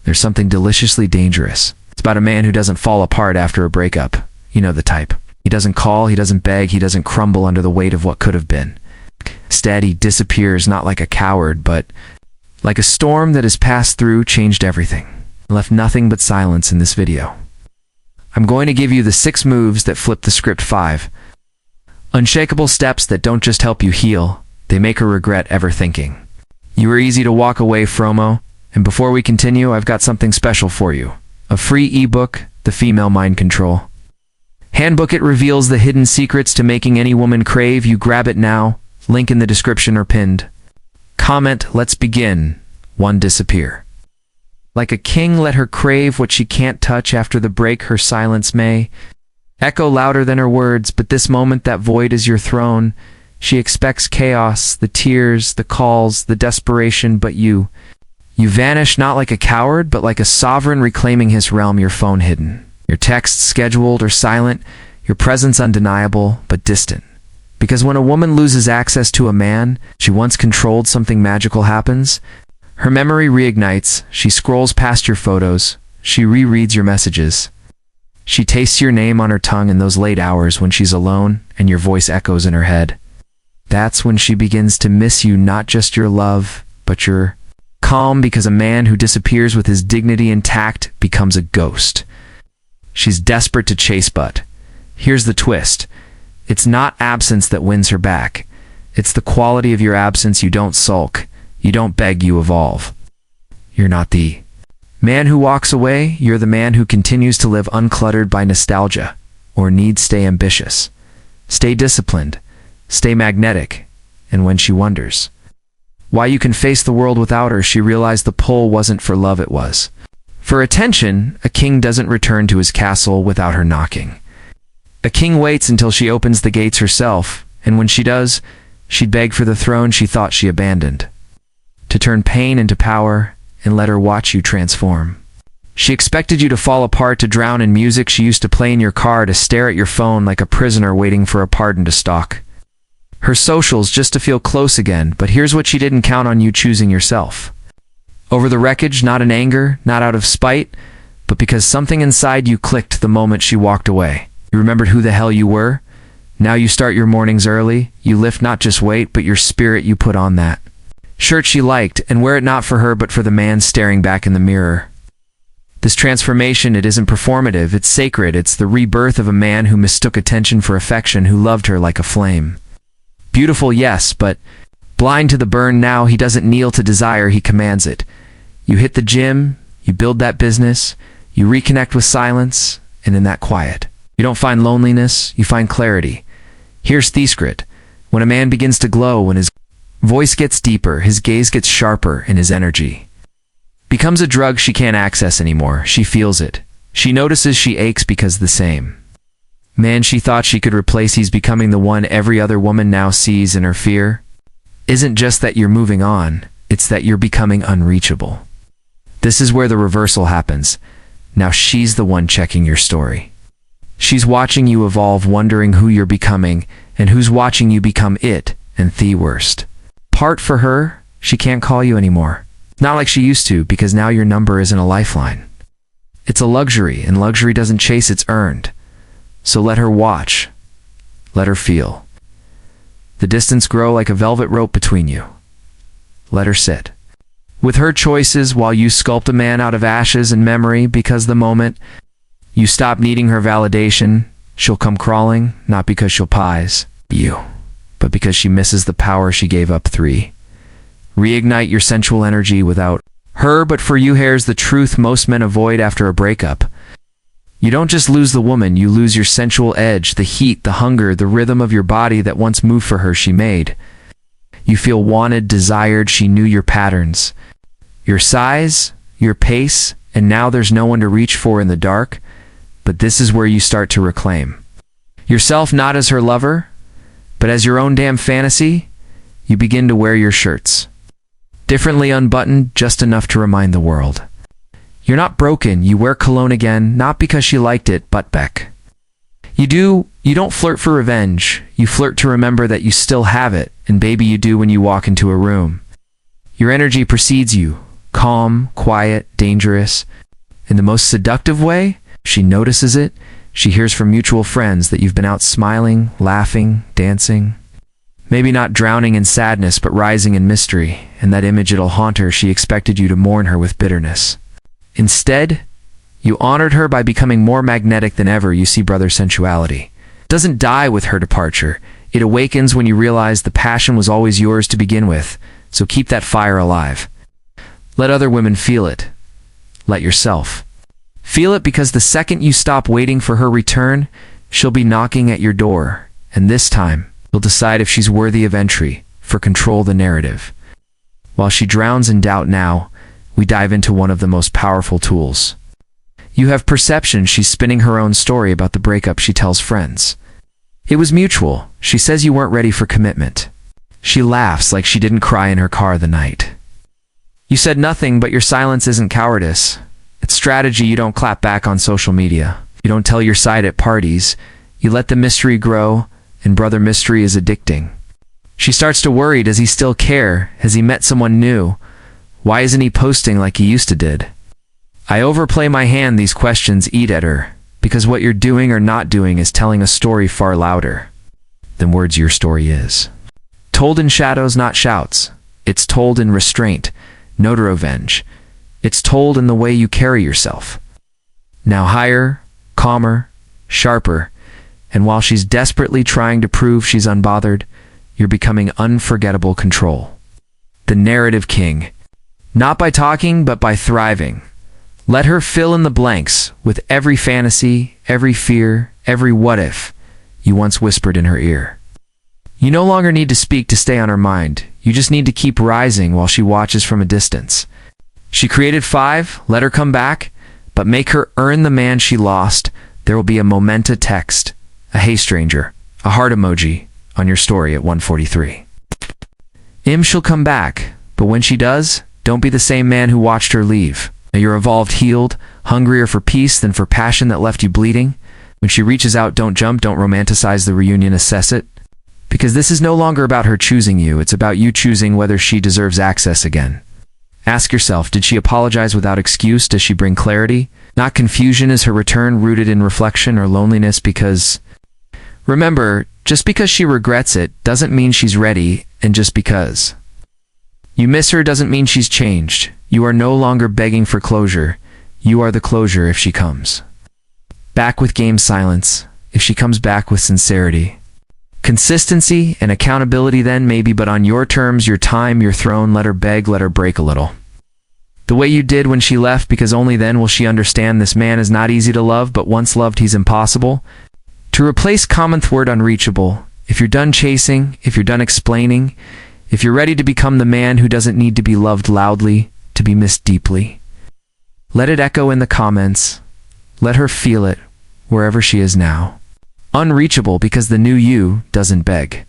there's something deliciously dangerous. It's about a man who doesn't fall apart after a breakup. You know the type. He doesn't call, he doesn't beg, he doesn't crumble under the weight of what could have been. Instead, he disappears not like a coward, but like a storm that has passed through, changed everything, and left nothing but silence in this video. I'm going to give you the 6 moves that flip the script. 5 unshakable steps that don't just help you heal, they make her regret ever thinking. You are easy to walk away from, and before we continue, I've got something special for you. A free ebook, The Female Mind Control Handbook. It reveals the hidden secrets to making any woman crave you. Grab it now. Link in the description or pinned comment. Let's begin. 1. Disappear. Like a king, let her crave what she can't touch. After the break, her silence may echo louder than her words, but this moment, that void is your throne. She expects chaos, the tears, the calls, the desperation, but you vanish not like a coward, but like a sovereign reclaiming his realm. Your phone hidden, your texts scheduled or silent, your presence undeniable but distant. Because when a woman loses access to a man she once controlled, something magical happens. Her memory reignites, she scrolls past your photos, she rereads your messages. She tastes your name on her tongue in those late hours when she's alone and your voice echoes in her head. That's when she begins to miss you, not just your love, but your calm, because a man who disappears with his dignity intact becomes a ghost. She's desperate to chase, but here's the twist. It's not absence that wins her back. It's the quality of your absence. You don't sulk. You don't beg, you evolve. You're not the man who walks away. You're the man who continues to live uncluttered by nostalgia or need. Stay ambitious. Stay disciplined. Stay magnetic. And when she wonders why you can face the world without her, she realized the pull wasn't for love, it was for attention. A king doesn't return to his castle without her knocking. A king waits until she opens the gates herself, and when she does, she'd beg for the throne she thought she abandoned. To turn pain into power and let her watch you transform. She expected you to fall apart, to drown in music she used to play in your car, to stare at your phone like a prisoner waiting for a pardon, to stalk her socials just to feel close again. But here's what she didn't count on: you choosing yourself over the wreckage, not in anger, not out of spite, but because something inside you clicked the moment she walked away. You remembered who the hell you were. Now you start your mornings early. You lift not just weight, but your spirit. You put on that shirt she liked and wear it not for her, but for the man staring back in the mirror. This transformation, it isn't performative, it's sacred. It's the rebirth of a man who mistook attention for affection, who loved her like a flame. Beautiful, yes, but blind to the burn. Now he doesn't kneel to desire, he commands it. You hit the gym, you build that business, you reconnect with silence, and in that quiet, you don't find loneliness, you find clarity. Here's the secret. When a man begins to glow, when his voice gets deeper, his gaze gets sharper, and his energy becomes a drug she can't access anymore. She feels it. She notices, she aches, because the same man she thought she could replace, he's becoming the one every other woman now sees in her. Fear isn't just that you're moving on, it's that you're becoming unreachable. This is where the reversal happens. Now she's the one checking your story. She's watching you evolve, wondering who you're becoming, and who's watching you become it. And the worst part for her, she can't call you anymore. Not like she used to, because now your number isn't a lifeline. It's a luxury, and luxury doesn't chase, it's earned. So let her watch. Let her feel the distance grow like a velvet rope between you. Let her sit with her choices while you sculpt a man out of ashes and memory, because the moment you stop needing her validation, she'll come crawling, not because she'll pies you, but because she misses the power she gave up. 3. Reignite your sensual energy without her, but for you. Here's the truth most men avoid after a breakup. You don't just lose the woman, you lose your sensual edge, the heat, the hunger, the rhythm of your body that once moved for her. She made you feel wanted, desired. She knew your patterns, your size, your pace, and now there's no one to reach for in the dark. But this is where you start to reclaim yourself, not as her lover, but as your own damn fantasy. You begin to wear your shirts differently, unbuttoned, just enough to remind the world you're not broken. You wear cologne again, not because she liked it, but Beck. You don't flirt for revenge. You flirt to remember that you still have it, and baby, you do when you walk into a room. Your energy precedes you, calm, quiet, dangerous. In the most seductive way, she notices it. She hears from mutual friends that you've been out smiling, laughing, dancing. Maybe not drowning in sadness, but rising in mystery, and that image it'll haunt her. She expected you to mourn her with bitterness. Instead, you honored her by becoming more magnetic than ever. You see, brother, sensuality doesn't die with her departure. It awakens when you realize the passion was always yours to begin with, so keep that fire alive. Let other women feel it. Let yourself feel it, because the second you stop waiting for her return, she'll be knocking at your door, and this time, you'll decide if she's worthy of entry. For control the narrative. While she drowns in doubt now, we dive into one of the most powerful tools. You have perception. She's spinning her own story about the breakup. She tells friends it was mutual. She says you weren't ready for commitment. She laughs like she didn't cry in her car the night you said nothing, but your silence isn't cowardice. It's strategy. You don't clap back on social media. You don't tell your side at parties. You let the mystery grow, and brother, mystery is addicting. She starts to worry. Does he still care? Has he met someone new? Why isn't he posting like he used to did? I overplay my hand. These questions eat at her, because what you're doing or not doing is telling a story far louder than words. Your story is told in shadows, not shouts. It's told in restraint, no revenge. It's told in the way you carry yourself. Now higher, calmer, sharper, and while she's desperately trying to prove she's unbothered, you're becoming unforgettable control. The narrative king. Not by talking, but by thriving. Let her fill in the blanks with every fantasy, every fear, every what if you once whispered in her ear. You no longer need to speak to stay on her mind. You just need to keep rising while she watches from a distance. She created 5, let her come back, but make her earn the man she lost. There will be a memento text, a hey stranger, a heart emoji on your story at 143. She'll come back, but when she does, don't be the same man who watched her leave. Now you're evolved, healed, hungrier for peace than for passion that left you bleeding. When she reaches out, don't jump, don't romanticize the reunion, assess it. Because this is no longer about her choosing you, it's about you choosing whether she deserves access again. Ask yourself, did she apologize without excuse? Does she bring clarity? Not confusion. Is her return rooted in reflection or loneliness? Because, remember, just because she regrets it doesn't mean she's ready, and just because you miss her doesn't mean she's changed. You are no longer begging for closure. You are the closure if she comes back with game silence, if she comes back with sincerity. Consistency and accountability then, maybe, but on your terms, your time, your throne. Let her beg, let her break a little. The way you did when she left, because only then will she understand this man is not easy to love, but once loved, he's impossible. To replace commonth word unreachable. If you're done chasing, if you're done explaining, if you're ready to become the man who doesn't need to be loved loudly, to be missed deeply, let it echo in the comments. Let her feel it, wherever she is now. Unreachable, because the new you doesn't beg.